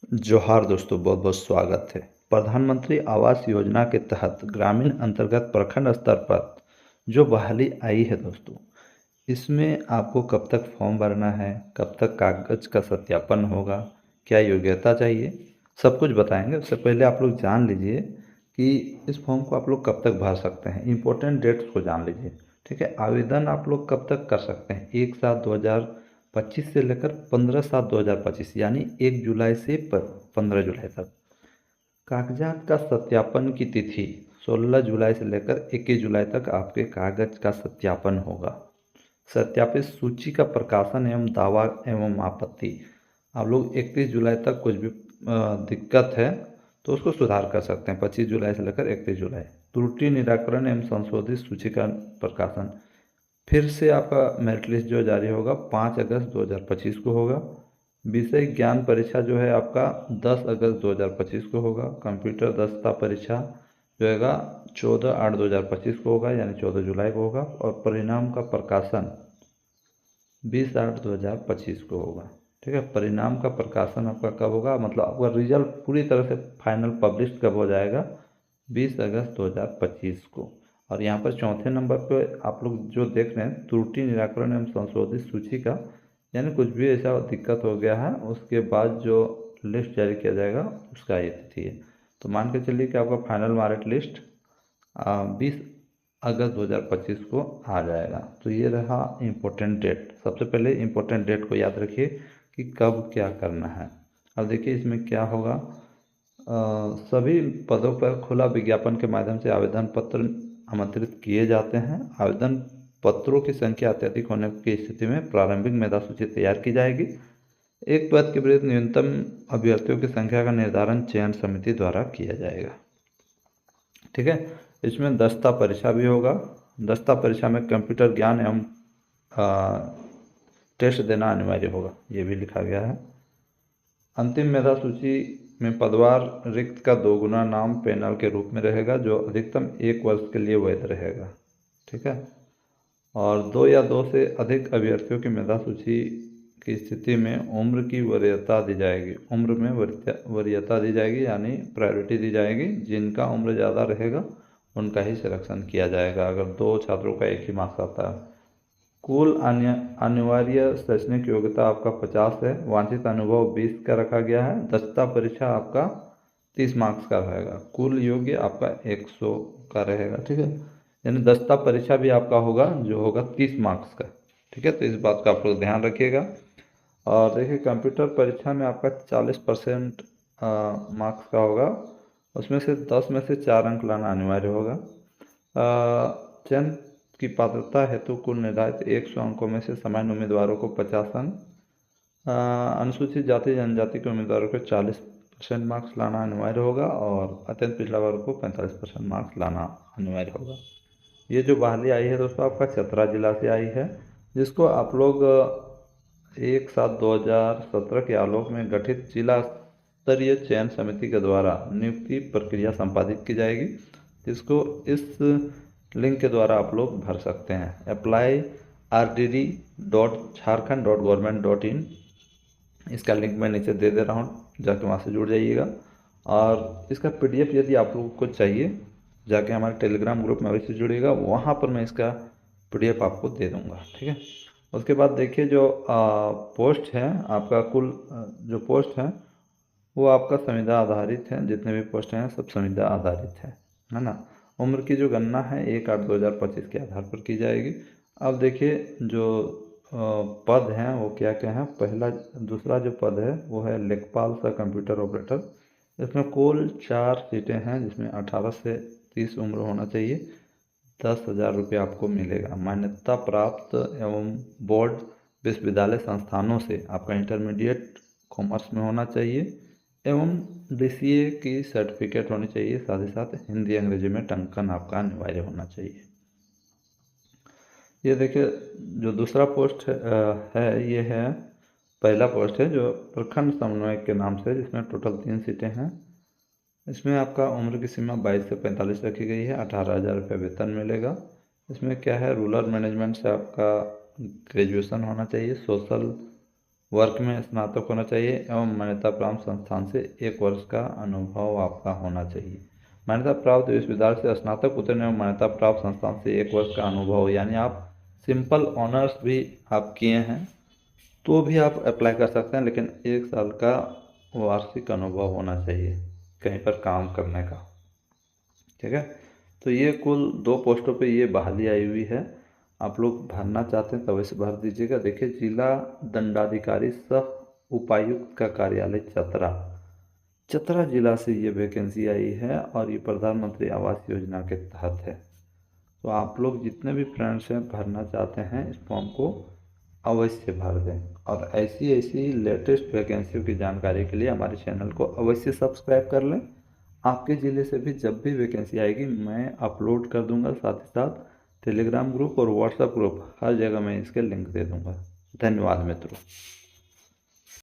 जोहार दोस्तों, बहुत बहुत स्वागत है। प्रधानमंत्री आवास योजना के तहत ग्रामीण अंतर्गत प्रखंड स्तर पर जो बहाली आई है दोस्तों, इसमें आपको कब तक फॉर्म भरना है, कब तक कागज का सत्यापन होगा, क्या योग्यता चाहिए, सब कुछ बताएंगे। उससे पहले आप लोग जान लीजिए कि इस फॉर्म को आप लोग कब तक भर सकते हैं। इम्पोर्टेंट डेट्स को जान लीजिए, ठीक है। आवेदन आप लोग कब तक कर सकते हैं? 1/7/2025 से लेकर 15/7/2025, यानी 1 जुलाई से 15 जुलाई तक। कागजात का सत्यापन की तिथि 16 जुलाई से लेकर 21 जुलाई तक आपके कागज का सत्यापन होगा। सत्यापित सूची का प्रकाशन एवं दावा एवं आपत्ति, आप लोग 31 जुलाई तक कुछ भी दिक्कत है तो उसको सुधार कर सकते हैं। 25 जुलाई से लेकर 31 जुलाई। त्रुटि निराकरण एवं संशोधित सूची का प्रकाशन, फिर से आपका मेरिट लिस्ट जो जारी होगा 5 अगस्त 2025 को होगा। विषय ज्ञान परीक्षा जो है आपका 10 अगस्त 2025 को होगा। कंप्यूटर दक्षता परीक्षा जो है 14/8/2025 को होगा, यानी 14 जुलाई को होगा। और परिणाम का प्रकाशन 20/8/2025 को होगा, ठीक है। परिणाम का प्रकाशन आपका कब होगा, मतलब आपका रिजल्ट पूरी तरह से फाइनल पब्लिश कब हो जाएगा? 20 अगस्त 2025 को। और यहाँ पर चौथे नंबर पे आप लोग जो देख रहे हैं, त्रुटि निराकरण एवं संशोधित सूची का, यानी कुछ भी ऐसा दिक्कत हो गया है उसके बाद जो लिस्ट जारी किया जाएगा उसका ये तिथि है। तो मान के चलिए कि आपका फाइनल मेरिट लिस्ट 20 अगस्त 2025 को आ जाएगा। तो ये रहा इम्पोर्टेंट डेट। सबसे पहले इम्पोर्टेंट डेट को याद रखिए कि कब क्या करना है। अब देखिए इसमें क्या होगा। सभी पदों पर खुला विज्ञापन के माध्यम से आवेदन पत्र आमंत्रित किए जाते हैं। आवेदन पत्रों की संख्या अत्यधिक होने की स्थिति में प्रारंभिक मेधा सूची तैयार की जाएगी। एक पद के विरुद्ध न्यूनतम अभ्यर्थियों की संख्या का निर्धारण चयन समिति द्वारा किया जाएगा, ठीक है। इसमें दस्ता परीक्षा भी होगा। दस्ता परीक्षा में कंप्यूटर ज्ञान एवं टेस्ट देना अनिवार्य होगा, ये भी लिखा गया है। अंतिम मेधा सूची में पदवार रिक्त का 2 गुना नाम पैनल के रूप में रहेगा, जो अधिकतम 1 वर्ष के लिए वैध रहेगा, ठीक है। और 2 या 2 से अधिक अभ्यर्थियों की मेधा सूची की स्थिति में उम्र की वरीयता दी जाएगी। उम्र में वरीयता दी जाएगी, यानी प्रायोरिटी दी जाएगी। जिनका उम्र ज़्यादा रहेगा उनका ही सिलेक्शन किया जाएगा, अगर 2 छात्रों का एक ही मार्क्स आता है। कुल अनिवार्य शैक्षणिक योग्यता आपका 50 है। वांछित अनुभव 20 का रखा गया है। दक्षता परीक्षा आपका 30 मार्क्स का रहेगा। कुल योग्य आपका 100 का रहेगा, ठीक है। यानी दक्षता परीक्षा भी आपका होगा जो होगा 30 मार्क्स का, ठीक है। तो इस बात का आप लोग ध्यान रखिएगा। और देखिए कंप्यूटर परीक्षा में आपका 40% मार्क्स का होगा। उसमें से 10 में से 4 अंक लाना अनिवार्य होगा। चयन की पात्रता हेतु कुल निर्धारित 100 अंकों में से सामान्य उम्मीदवारों को 50 अंक, अनुसूचित जाति जनजाति के उम्मीदवारों को 40% मार्क्स लाना अनिवार्य होगा और अत्यंत पिछड़ा वर्ग को 45% मार्क्स लाना अनिवार्य होगा। ये जो बहाली आई है दोस्तों आपका चतरा जिला से आई है, जिसको आप लोग 1/7/2017 के आलोक में गठित जिला स्तरीय चयन समिति के द्वारा नियुक्ति प्रक्रिया संपादित की जाएगी, जिसको इस लिंक के द्वारा आप लोग भर सकते हैं। apply.rdd.jharkhand.government.in, इसका लिंक मैं नीचे दे दे रहा हूँ, जाके वहाँ से जुड़ जाइएगा। और इसका पीडीएफ यदि आप लोगों को चाहिए, जाके हमारे टेलीग्राम ग्रुप में अवश्य से जुड़िएगा, वहाँ पर मैं इसका पीडीएफ आपको दे दूँगा, ठीक है। उसके बाद देखिए जो पोस्ट है आपका, कुल जो पोस्ट है वो आपका संविदा आधारित है। जितने भी पोस्ट हैं सब संविदा आधारित है ना। उम्र की जो गणना है 1/8/2025 के आधार पर की जाएगी। अब देखिए जो पद हैं वो क्या क्या हैं। दूसरा जो पद है वो है लेखपाल सह कंप्यूटर ऑपरेटर। इसमें कुल 4 सीटें हैं, जिसमें 18 से 30 उम्र होना चाहिए। 10,000 रुपये आपको मिलेगा। मान्यता प्राप्त एवं बोर्ड विश्वविद्यालय संस्थानों से आपका इंटरमीडिएट कॉमर्स में होना चाहिए एवं डीसीए की सर्टिफिकेट होनी चाहिए। साथ ही साथ हिंदी अंग्रेजी में टंकन आपका अनिवार्य होना चाहिए। ये देखिए जो दूसरा पोस्ट है ये है, पहला पोस्ट है जो प्रखंड समन्वयक के नाम से, जिसमें टोटल 3 सीटें हैं। इसमें आपका उम्र की सीमा 22 से 45 रखी गई है। 18,000 रुपये वेतन मिलेगा। इसमें क्या है, रूरल मैनेजमेंट से आपका ग्रेजुएशन होना चाहिए। सोशल वर्क में स्नातक होना चाहिए एवं मान्यता प्राप्त संस्थान से 1 वर्ष का अनुभव आपका होना चाहिए। मान्यता प्राप्त विश्वविद्यालय से स्नातक उत्तीर्ण एवं मान्यता प्राप्त संस्थान से 1 वर्ष का अनुभव हो, यानी आप सिंपल ऑनर्स भी आप किए हैं तो भी आप अप्लाई कर सकते हैं, लेकिन 1 साल का वार्षिक अनुभव होना चाहिए कहीं पर काम करने का। ठीक है, तो ये कुल 2 पोस्टों पे ये बहाली आई हुई है। आप लोग भरना चाहते हैं तो अवश्य भर दीजिएगा। देखिए, जिला दंडाधिकारी सह उपायुक्त का कार्यालय चतरा जिला से ये वैकेंसी आई है और ये प्रधानमंत्री आवास योजना के तहत है। तो आप लोग जितने भी फ्रेंड्स हैं भरना चाहते हैं इस फॉर्म को अवश्य भर दें, और ऐसी ऐसी लेटेस्ट वैकेंसियों की जानकारी के लिए हमारे चैनल को अवश्य सब्सक्राइब कर लें। आपके ज़िले से भी जब भी वैकेंसी आएगी मैं अपलोड कर दूंगा, साथ ही साथ टेलीग्राम ग्रुप और व्हाट्सएप ग्रुप हर जगह मैं इसके लिंक दे दूंगा। धन्यवाद मित्रों।